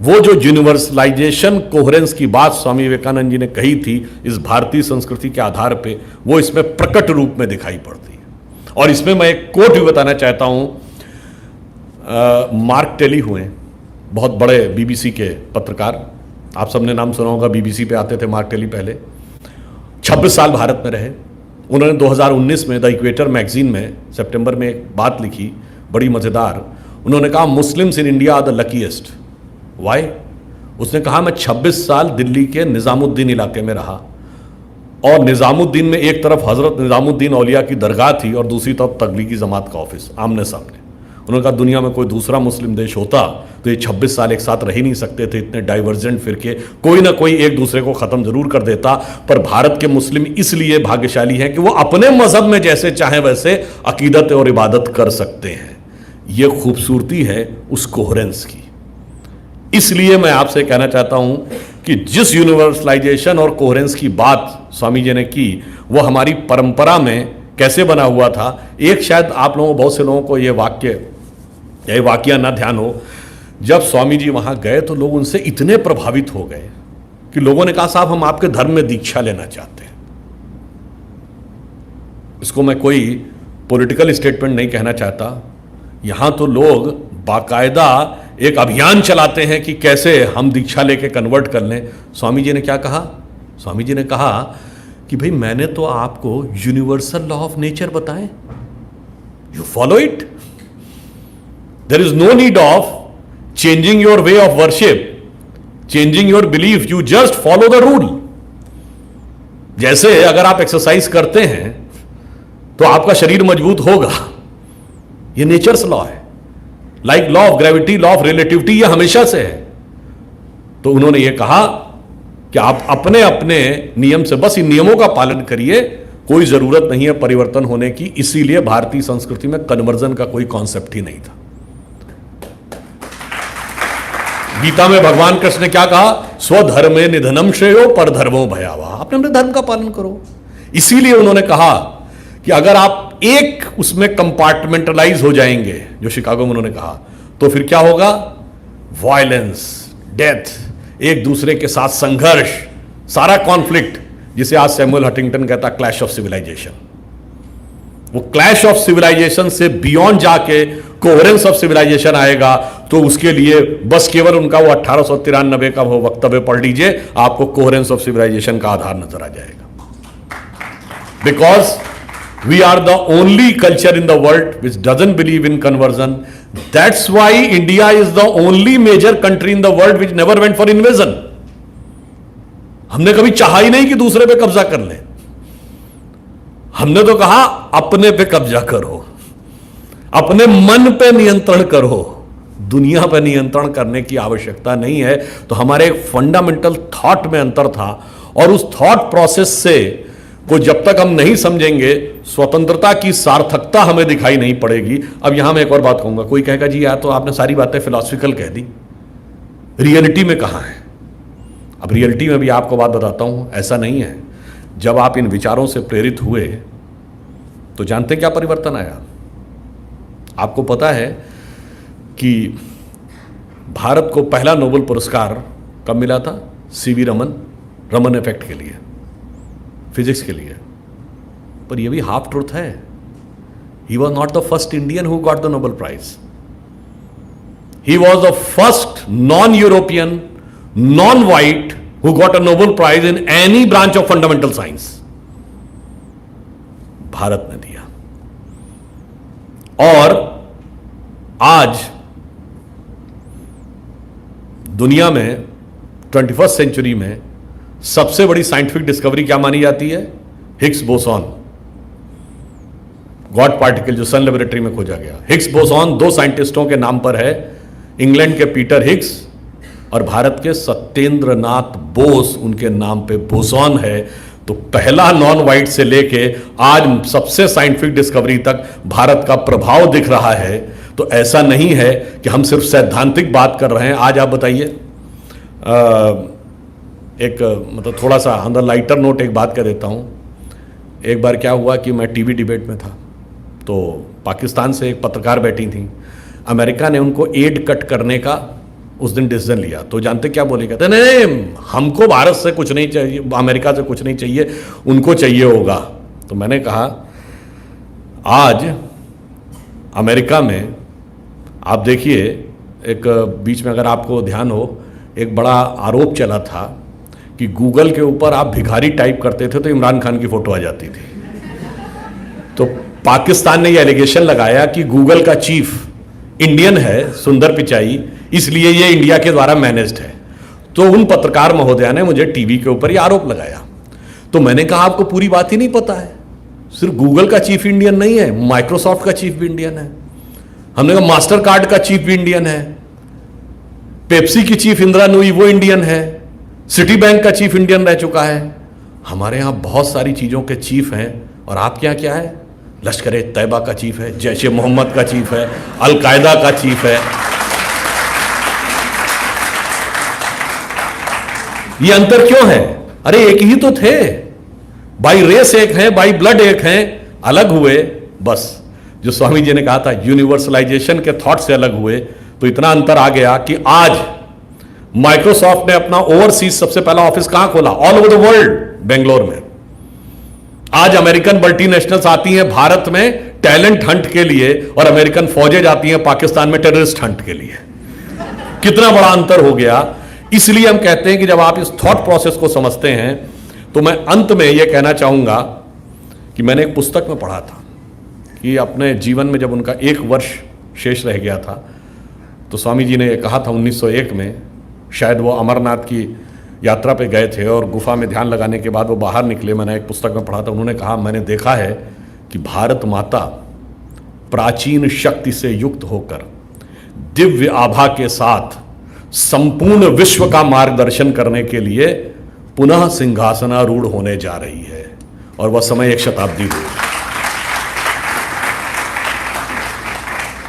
वो जो universalization coherence की बात स्वामी विवेकानंद जी ने कही थी इस भारतीय संस्कृति के आधार पे, वो इसमें प्रकट रूप में दिखाई पड़ती है। और इसमें मैं एक कोट भी बताना चाहता हूं। मार्क टेली हुए, बहुत बड़े बीबीसी के पत्रकार, आप सबने नाम सुना होगा, बीबीसी पे आते थे मार्क टेली पहले। 26 साल भारत में रहे। उन्होंने 2019 में द इक्वेटर मैगजीन में सितंबर में एक बात लिखी, बड़ी मज़ेदार। उन्होंने कहा Muslims in India are the luckiest. Why? उसने कहा मैं 26 साल दिल्ली के निज़ामुद्दीन इलाके में रहा, और निज़ामुद्दीन में एक तरफ हज़रत निज़ामुद्दीन औलिया की दरगाह थी और दूसरी तरफ तबलीगी जमात का ऑफिस, आमने सामने। उन्होंने कहा दुनिया में कोई दूसरा मुस्लिम देश होता तो ये 26 साल एक साथ रह ही नहीं सकते थे, इतने डाइवर्जेंट फिरके, कोई ना कोई एक दूसरे को ख़त्म जरूर कर देता। पर भारत के मुस्लिम इसलिए भाग्यशाली हैं कि वो अपने मजहब में जैसे चाहें वैसे अकीदत और इबादत कर सकते हैं। ये खूबसूरती है उस कोहेरेंस की। इसलिए मैं आपसे कहना चाहता हूं कि जिस यूनिवर्सलाइजेशन और कोहेरेंस की बात स्वामी जी ने की, वो हमारी परंपरा में कैसे बना हुआ था। एक शायद आप लोगों, बहुत से लोगों को ये वाकया ना ध्यान हो, जब स्वामी जी वहां गए तो लोग उनसे इतने प्रभावित हो गए कि लोगों ने कहा साहब हम आपके धर्म में दीक्षा लेना चाहते हैं। इसको मैं कोई पॉलिटिकल स्टेटमेंट नहीं कहना चाहता। यहां तो लोग बाकायदा एक अभियान चलाते हैं कि कैसे हम दीक्षा लेके कन्वर्ट कर लें। स्वामी जी ने क्या कहा? स्वामी जी ने कहा कि भाई मैंने तो आपको यूनिवर्सल लॉ ऑफ नेचर बताएं, you follow it. There is no need of changing your way of worship, changing your belief, you just follow the rule. जैसे अगर आप एक्सरसाइज करते हैं तो आपका शरीर मजबूत होगा, ये नेचर्स लॉ है। Like law of gravity, law of relativity, ये हमेशा से है। तो उन्होंने ये कहा कि आप अपने अपने नियम से बस इन नियमों का पालन करिए, कोई जरूरत नहीं है परिवर्तन होने की। इसीलिए भारतीय संस्कृति में कन्वर्जन का कोई कॉन्सेप्ट ही नहीं था। गीता में भगवान कृष्ण ने क्या कहा? स्वधर्मे निधनम श्रेयो पर धर्मो भयावह। अपने अपने धर्म का पालन करो। इसीलिए उन्होंने कहा कि अगर आप एक उसमें कंपार्टमेंटलाइज हो जाएंगे, जो शिकागो में उन्होंने कहा, तो फिर क्या होगा? वायलेंस, डेथ, एक दूसरे के साथ संघर्ष, सारा कॉन्फ्लिक्ट, जिसे आज सैमुअल हंटिंगटन कहता क्लैश ऑफ सिविलाइजेशन। वो क्लैश ऑफ सिविलाइजेशन से बियॉन्ड जाके कोहेरेंस ऑफ सिविलाइजेशन आएगा। तो उसके लिए बस केवल उनका वो 1893 का वो वक्तव्य पढ़ लीजिए, आपको कोहेरेंस ऑफ सिविलाइजेशन का आधार नजर आ जाएगा। Because we are the only culture in the world which doesn't believe in conversion. That's why India is the only major country in the world which never went for invasion. हमने कभी चाहा ही नहीं कि दूसरे पे कब्जा कर ले। हमने तो कहा अपने पे कब्जा करो, अपने मन पे नियंत्रण करो, दुनिया पे नियंत्रण करने की आवश्यकता नहीं है। तो हमारे एक फंडामेंटल थॉट में अंतर था, और उस थॉट प्रोसेस से को जब तक हम नहीं समझेंगे, स्वतंत्रता की सार्थकता हमें दिखाई नहीं पड़ेगी। अब यहां मैं एक और बात कहूंगा। कोई कहेगा जी यार तो आपने सारी बातें फिलॉसफिकल कह दी, रियलिटी में कहां है? अब रियलिटी में भी आपको बात बताता हूं, ऐसा नहीं है। जब आप इन विचारों से प्रेरित हुए तो जानते क्या परिवर्तन आया? आपको पता है कि भारत को पहला नोबेल पुरस्कार कब मिला था? सीवी रमन इफेक्ट के लिए, फिजिक्स के लिए। पर यह भी हाफ ट्रूथ है। He was not the first Indian who got the Nobel prize. He was the first non European, non white who got a Nobel prize in any branch of fundamental science. Bharat ने दिया। और आज दुनिया में 21st century में सबसे बड़ी scientific discovery क्या मानी जाती है? हिग्स बोसॉन, गॉड पार्टिकल, जो सन लेबोरेटरी में खोजा गया। हिग्स बोसॉन दो साइंटिस्टों के नाम पर है, इंग्लैंड के पीटर हिग्स और भारत के सत्येंद्र नाथ बोस, उनके नाम पे बोसॉन है। तो पहला नॉन वाइट से लेके आज सबसे साइंटिफिक डिस्कवरी तक भारत का प्रभाव दिख रहा है। तो ऐसा नहीं है कि हम सिर्फ सैद्धांतिक बात कर रहे हैं। आज आप बताइए, एक मतलब थोड़ा सा ऑन द लाइटर नोट एक बात कह देता हूँ। एक बार क्या हुआ कि मैं टीवी डिबेट में था, तो पाकिस्तान से एक पत्रकार बैठी थी। अमेरिका ने उनको एड कट करने का उस दिन डिसीजन लिया तो जानते क्या बोले, कहते नहीं हमको भारत से कुछ नहीं चाहिए, अमेरिका से कुछ नहीं चाहिए, उनको चाहिए होगा। तो मैंने कहा आज अमेरिका में आप देखिए, एक बीच में अगर आपको ध्यान हो, एक बड़ा आरोप चला था कि गूगल के ऊपर आप भिखारी टाइप करते थे तो इमरान खान की फोटो आ जाती थी। तो पाकिस्तान ने यह एलिगेशन लगाया कि गूगल का चीफ इंडियन है, सुंदर पिचाई, इसलिए ये इंडिया के द्वारा मैनेज्ड है। तो उन पत्रकार महोदया ने मुझे टीवी के ऊपर ये आरोप लगाया। तो मैंने कहा आपको पूरी बात ही नहीं पता है, सिर्फ गूगल का चीफ इंडियन नहीं है, माइक्रोसॉफ्ट का चीफ भी इंडियन है। हमने कहा मास्टर कार्ड का चीफ भी इंडियन है, पेप्सी की चीफ इंदिरा नूई वो इंडियन है, सिटी बैंक का चीफ इंडियन रह चुका है। हमारे यहां बहुत सारी चीजों के चीफ हैं। और आपके यहां क्या है? लश्कर तैयबा का चीफ है, जैश ए मोहम्मद का चीफ है, अल-कायदा का चीफ है। ये अंतर क्यों है? अरे एक ही तो थे, बाई रेस एक हैं, बाई ब्लड एक हैं, अलग हुए बस। जो स्वामी जी ने कहा था यूनिवर्सलाइजेशन के थॉट से अलग हुए, तो इतना अंतर आ गया कि आज माइक्रोसॉफ्ट ने अपना ओवरसीज सबसे पहला ऑफिस कहां खोला? All over the world, Bangalore में। आज अमेरिकन मल्टीनेशनल्स आती हैं भारत में टैलेंट हंट के लिए, और अमेरिकन फौजें जाती हैं पाकिस्तान में टेररिस्ट हंट के लिए। कितना बड़ा अंतर हो गया। इसलिए हम कहते हैं कि जब आप इस थॉट प्रोसेस को समझते हैं, तो मैं अंत में यह कहना चाहूंगा कि मैंने एक पुस्तक में पढ़ा था कि अपने जीवन में जब उनका 1 वर्ष शेष रह गया था, तो स्वामी जी ने यह कहा था 1901 में, शायद वो अमरनाथ की यात्रा पे गए थे और गुफा में ध्यान लगाने के बाद वो बाहर निकले। मैंने एक पुस्तक में पढ़ा था, उन्होंने कहा मैंने देखा है कि भारत माता प्राचीन शक्ति से युक्त होकर दिव्य आभा के साथ संपूर्ण विश्व का मार्गदर्शन करने के लिए पुनः सिंहासनारूढ़ होने जा रही है, और वह समय 1 शताब्दी दूर।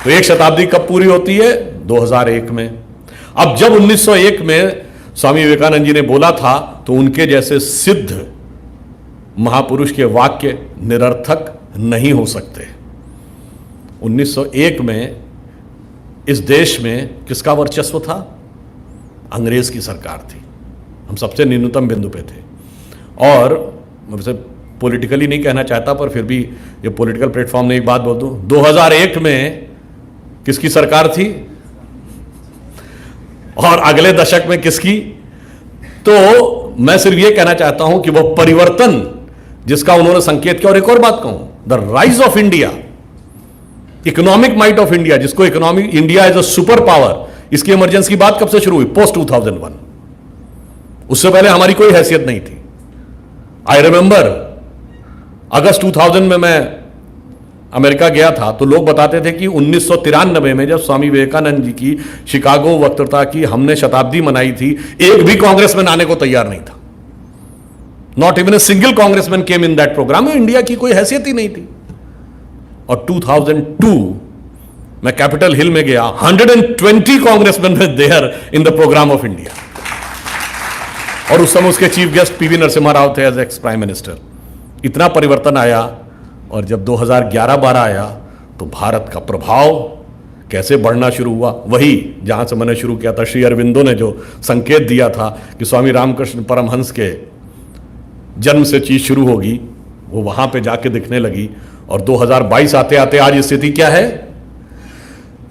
तो 1 शताब्दी कब पूरी होती है? 2001 में। अब जब 1901 में स्वामी विवेकानंद जी ने बोला था, तो उनके जैसे सिद्ध महापुरुष के वाक्य निरर्थक नहीं हो सकते। 1901 में इस देश में किसका वर्चस्व था? अंग्रेज की सरकार थी। हम सबसे न्यूनतम बिंदु पे थे। और मैं वैसे पॉलिटिकली नहीं कहना चाहता, पर फिर भी ये पॉलिटिकल प्लेटफॉर्म में एक बात बोल दूं, 2001 में किसकी सरकार थी और अगले दशक में किसकी? तो मैं सिर्फ ये कहना चाहता हूं कि वह परिवर्तन जिसका उन्होंने संकेत किया। और एक और बात कहूं, the rise of India, economic might of India, जिसको economic India as a super power, इसकी इमरजेंसी की बात कब से शुरू हुई? पोस्ट 2001। उससे पहले हमारी कोई हैसियत नहीं थी। आई रिमेंबर अगस्त 2000 में मैं अमेरिका गया था, तो लोग बताते थे कि 1993 में जब स्वामी विवेकानंद जी की शिकागो वक्तृता की हमने शताब्दी मनाई थी, एक भी कांग्रेसमैन आने को तैयार नहीं था। Not even a single congressman came in that programme. India की कोई हैसियत ही नहीं थी। और 2002 मैं कैपिटल हिल में गया, 120 congressman were there in the programme of India. और उस समय उसके chief guest PV Narasimha Rao थे एज एक्स प्राइम मिनिस्टर। इतना परिवर्तन आया। और जब 2011-12 आया, तो भारत का प्रभाव कैसे बढ़ना शुरू हुआ? वही जहां से मैंने शुरू किया था, श्री अरविंदो ने जो संकेत दिया था कि स्वामी रामकृष्ण परमहंस के जन्म से चीज शुरू होगी, वो वहां पे जाके दिखने लगी। और 2022 आते आते आज स्थिति क्या है?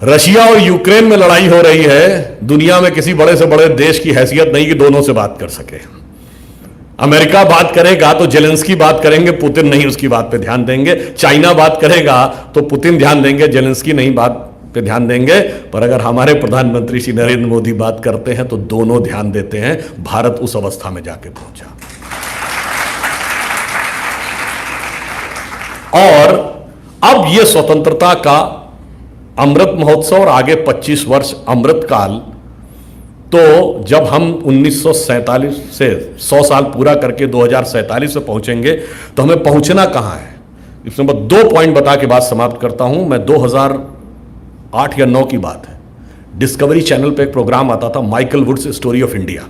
रशिया और यूक्रेन में लड़ाई हो रही है। दुनिया में किसी बड़े से बड़े देश की हैसियत नहीं कि दोनों से बात कर सके। अमेरिका बात करेगा तो जेलेंस्की बात करेंगे, पुतिन नहीं उसकी बात पे ध्यान देंगे। चाइना बात करेगा तो पुतिन ध्यान देंगे, जेलेंस्की नहीं बात पे ध्यान देंगे। पर अगर हमारे प्रधानमंत्री श्री नरेंद्र मोदी बात करते हैं तो दोनों ध्यान देते हैं। भारत उस अवस्था में जाके पहुंचा। और अब यह स्वतंत्रता का अमृत महोत्सव और आगे 25 वर्ष अमृत काल, तो जब हम 1947 से 100 साल पूरा करके 2047 से पहुंचेंगे, तो हमें पहुंचना कहां है? इसमें मैं 2 पॉइंट बता के बात समाप्त करता हूं। मैं 2008 या 9 की बात है, डिस्कवरी चैनल पे एक प्रोग्राम आता था, Michael Wood's story of India.